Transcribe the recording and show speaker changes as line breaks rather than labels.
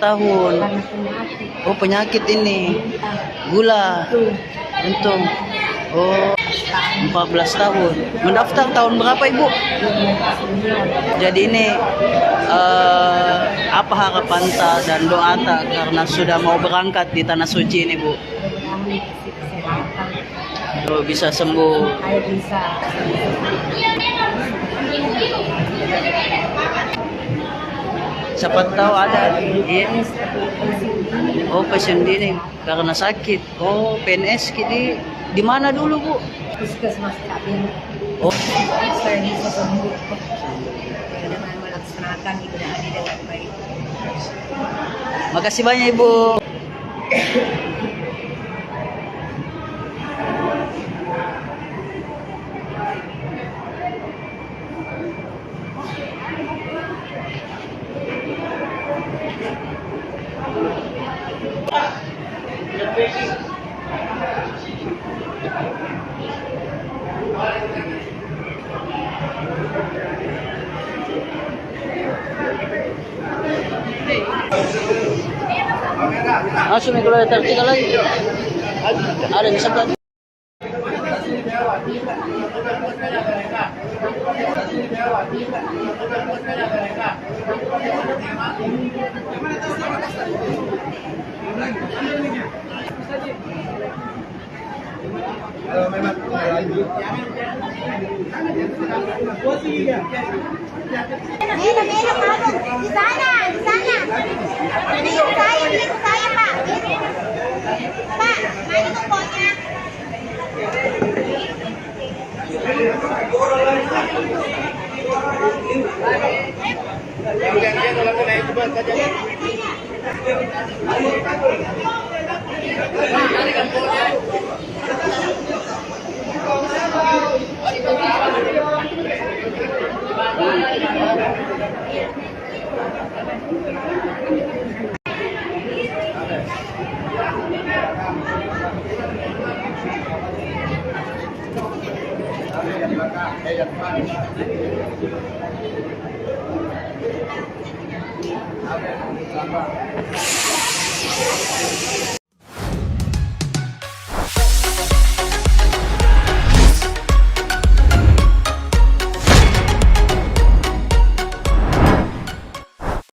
tahun. Oh, penyakit ini. Gula. Untung. Oh, 14 tahun. Mendaftar tahun berapa, Ibu? Jadi ini apa harapan ta dan doa ta karena sudah mau berangkat di tanah suci ini, Bu? Oh, bisa sembuh. Siapa tahu ada. Iya. Oh, pensiun dini karena sakit. Oh, PNS di mana dulu, Bu?
Puskesmas Kabin.
Oh,
Saya bisa sembuh dengan melaksanakan ibadah haji dengan baik.
makasih banyak, Ibu. Langsung nih kalau tertinggal lagi. Ada bisa kan?
Kalau memang lanjut.
Di sana. Ini saya, Pak. Pak, mana kuponnya?